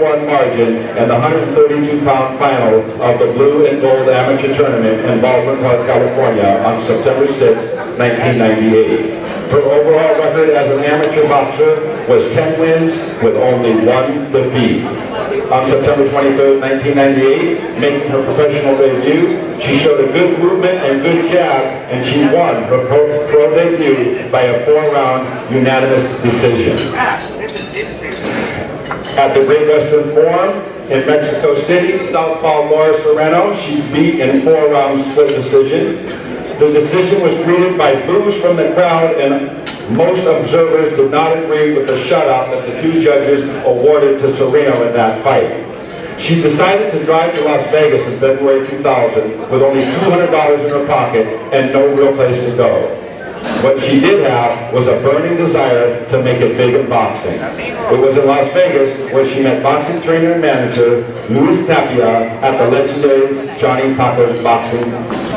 one margin in the 132-pound final of the Blue and Gold Amateur Tournament in Baldwin Park, California on September 6, 1998. Her overall record as an amateur boxer was 10 wins with only 1 defeat. On September 23, 1998, making her professional debut, she showed a good movement and good jab, and she won her pro debut by a 4-round unanimous decision. At the Great Western Forum in Mexico City, southpaw Laura Serrano, she beat in 4-round split decision. The decision was greeted by boos from the crowd, and most observers did not agree with the shutout that the 2 judges awarded to Serrano in that fight. She decided to drive to Las Vegas in February 2000 with only $200 in her pocket and no real place to go. What she did have was a burning desire to make it big in boxing. It was in Las Vegas where she met boxing trainer and manager Luis Tapia at the legendary Johnny Taco's boxing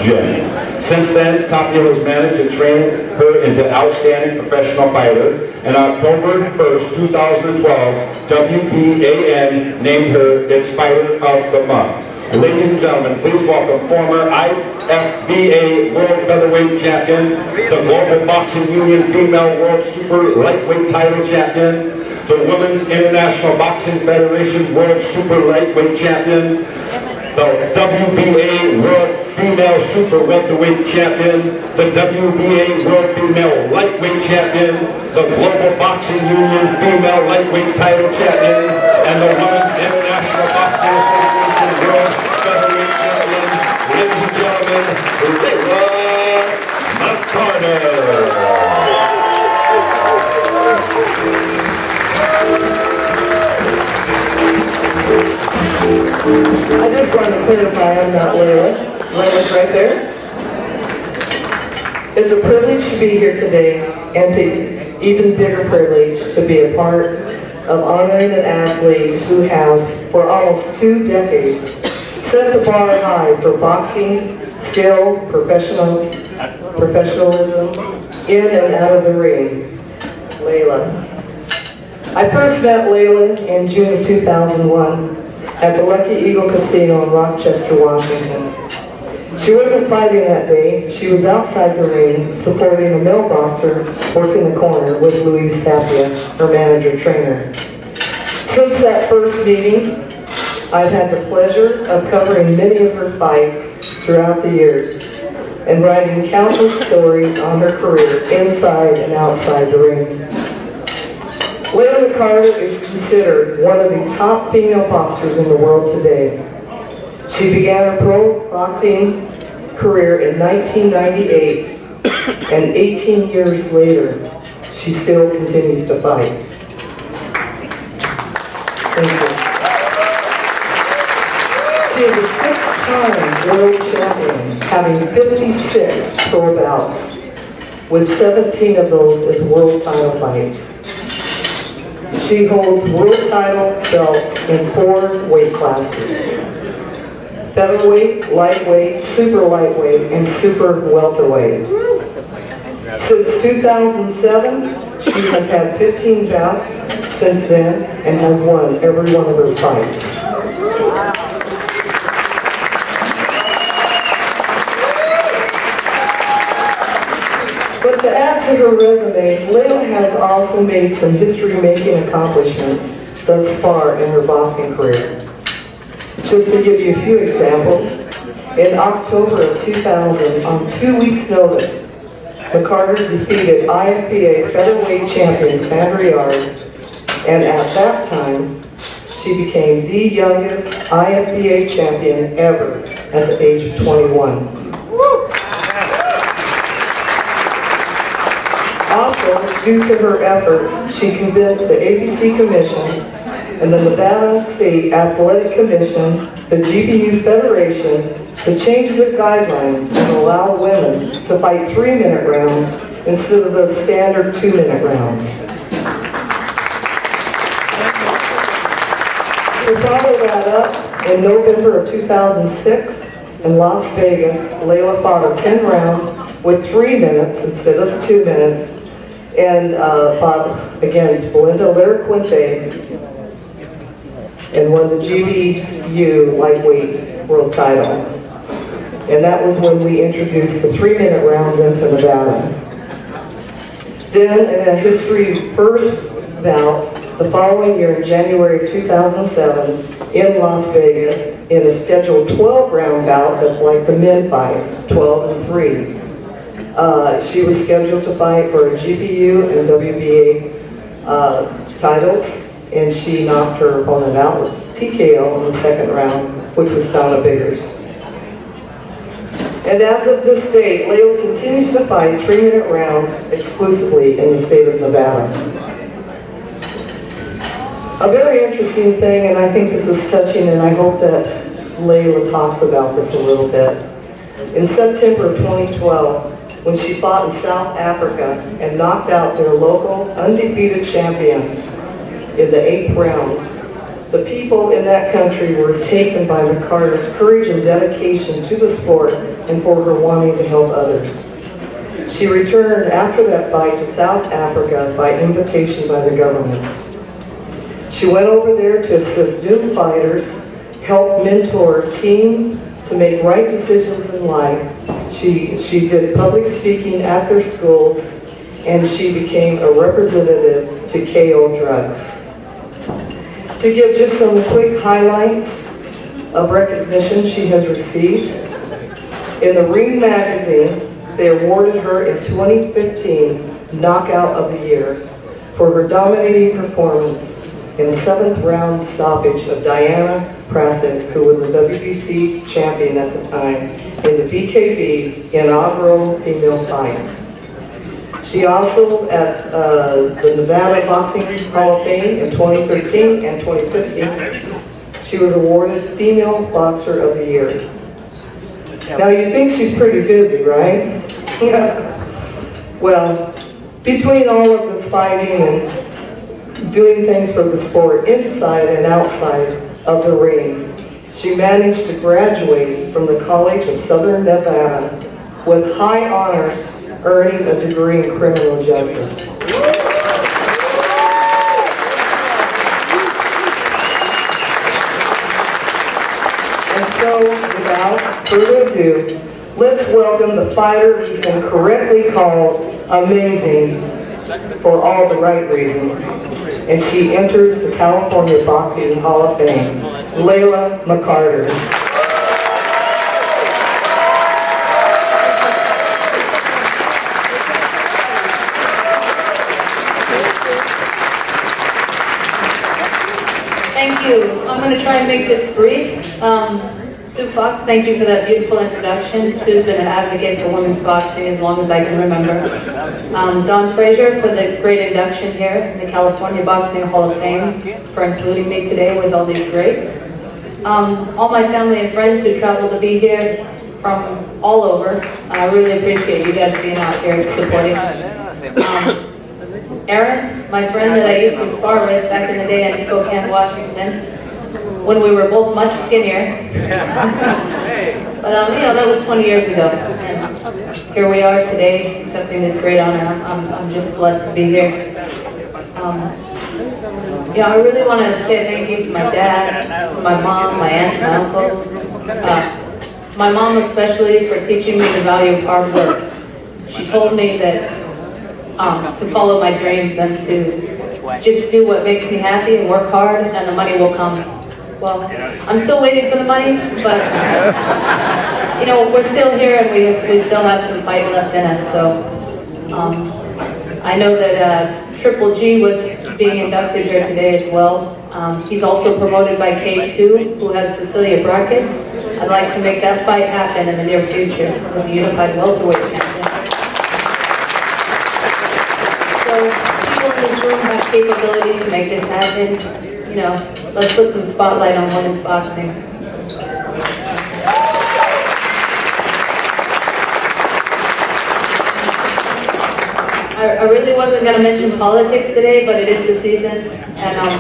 gym. Since then, Tapia has managed to train her into outstanding professional fighter, and on October 1st, 2012, WBAN named her its Fighter of the Month. Ladies and gentlemen, please welcome former IFBA World Featherweight Champion, the Global Boxing Union Female World Super Lightweight Title Champion, the Women's International Boxing Federation World Super Lightweight Champion, the WBA World Female Super Welterweight Champion, the WBA World Female Lightweight Champion, the Global Boxing Union Female Lightweight Title Champion, and the Women's International Boxing Association World Featherweight Champion. Ladies and gentlemen, Layla McCarter. I just want to clarify, I'm not Layla. Layla's right there. It's a privilege to be here today, and to even bigger privilege to be a part of honoring an athlete who has, for almost 2 decades, set the bar high for boxing, skill, professionalism, in and out of the ring. Layla. I first met Layla in June of 2001 at the Lucky Eagle Casino in Rochester, Washington. She wasn't fighting that day. She was outside the ring, supporting a male boxer working the corner with Luis Tapia, her manager-trainer. Since that first meeting, I've had the pleasure of covering many of her fights throughout the years and writing countless stories on her career inside and outside the ring. Layla McCarter is considered one of the top female boxers in the world today. She began her pro boxing career in 1998, and 18 years later, she still continues to fight. Thank you. She is a 6-time world champion, having 56 pro bouts, with 17 of those as world title fights. She holds world title belts in 4 weight classes: featherweight, lightweight, super lightweight, and super welterweight. Since 2007, she has had 15 bouts since then and has won every one of her fights. But to add to her resume, Layla has also made some history-making accomplishments thus far in her boxing career. Just to give you a few examples, in October of 2000, on 2 weeks' notice, McCarter defeated IFBA featherweight champion Sandra Yard, and at that time, she became the youngest IFBA champion ever at the age of 21. Also, due to her efforts, she convinced the ABC Commission and the Nevada State Athletic Commission, the GBU Federation, to change their guidelines and allow women to fight 3-minute rounds instead of the standard 2-minute rounds. To follow that up, in November of 2006, in Las Vegas, Layla fought a 10-round with 3 minutes instead of 2 minutes, and fought against Belinda Laraquente and won the GBU lightweight world title. And that was when we introduced the 3-minute rounds into Nevada. Then in a history first bout, the following year in January 2007 in Las Vegas, in a scheduled 12-round bout, that's like the men fight, 12-3. She was scheduled to fight for GBU and WBA titles, and she knocked her opponent out with TKO in the second round, which was Donna Biggers. And as of this date, Layla continues to fight 3-minute rounds exclusively in the state of Nevada. A very interesting thing, and I think this is touching, and I hope that Layla talks about this a little bit. In September of 2012, when she fought in South Africa and knocked out their local undefeated champion in the 8th round, the people in that country were taken by McCarter's courage and dedication to the sport and for her wanting to help others. She returned after that fight to South Africa by invitation by the government. She went over there to assist new fighters, help mentor teens to make right decisions in life. She did public speaking at their schools, and she became a representative to KO Drugs. To give just some quick highlights of recognition she has received, in the Ring magazine, they awarded her in 2015 Knockout of the Year for her dominating performance in a 7th round stoppage of Diana Prasic, who was a WBC champion at the time, in the BKB's inaugural female fight. She also, at the Nevada Boxing Hall of Fame in 2013 and 2015, she was awarded Female Boxer of the Year. Now you think she's pretty busy, right? Well, between all of this fighting and doing things for the sport inside and outside of the ring, she managed to graduate from the College of Southern Nevada with high honors, earning a degree in criminal justice. And so, without further ado, let's welcome the fighter who's been correctly called amazing for all the right reasons. And she enters the California Boxing Hall of Fame, Layla McCarter. Thank you. I'm going to try and make this brief. Sue Fox, thank you for that beautiful introduction. Sue's been an advocate for women's boxing as long as I can remember. Don Frazier for the great induction here in the California Boxing Hall of Fame, for including me today with all these greats. All my family and friends who traveled to be here from all over. I really appreciate you guys being out here supporting. Aaron, my friend that I used to spar with back in the day in Spokane, Washington, when we were both much skinnier. But you know, that was 20 years ago. And here we are today, accepting this great honor. I'm just blessed to be here. You know, I really want to say thank you to my dad, to my mom, my aunts, my uncles. My mom especially for teaching me the value of hard work. She told me that to follow my dreams and to just do what makes me happy and work hard, and the money will come. Well, I'm still waiting for the money, but you know, we're still here and we still have some fight left in us. So I know that Triple G was being inducted here today as well. He's also promoted by K2, who has Cecilia Brackett. I'd like to make that fight happen in the near future with the unified welterweight champion. So people in this room have capability to make this happen. You know, let's put some spotlight on women's boxing. I really wasn't going to mention politics today, but it is the season, and I'm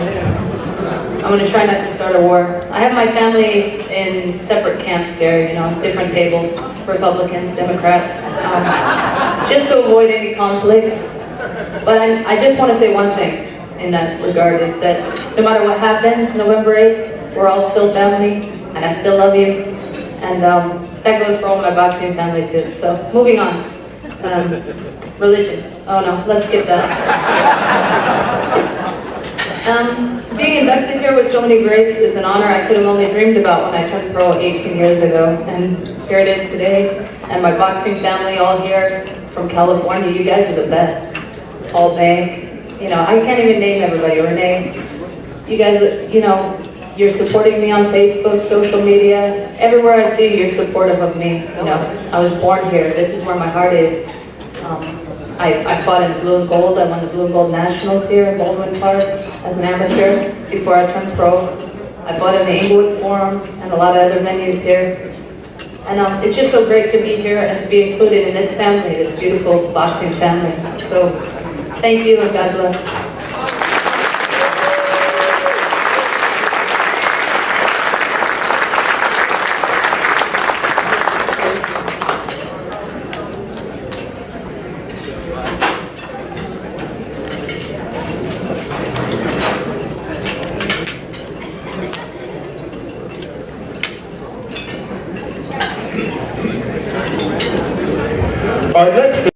going to try not to start a war. I have my family in separate camps here, you know, different tables, Republicans, Democrats, just to avoid any conflicts. But I just want to say one thing, in that regard is that no matter what happens, November 8th, we're all still family, and I still love you. And that goes for all my boxing family too. So moving on. Religion. Oh no, let's skip that. Being inducted here with so many greats is an honor I could have only dreamed about when I turned pro 18 years ago. And here it is today. And my boxing family all here from California, you guys are the best. All Bank. You know, I can't even name everybody. Renee, you guys, you know, you're supporting me on Facebook, social media. Everywhere I see you, you're supportive of me. You know, I was born here. This is where my heart is. I fought in blue and gold. I won the blue and gold nationals here in Baldwin Park as an amateur before I turned pro. I fought in the Inglewood Forum and a lot of other venues here. And it's just so great to be here and to be included in this family, this beautiful boxing family. So thank you and God bless. Our next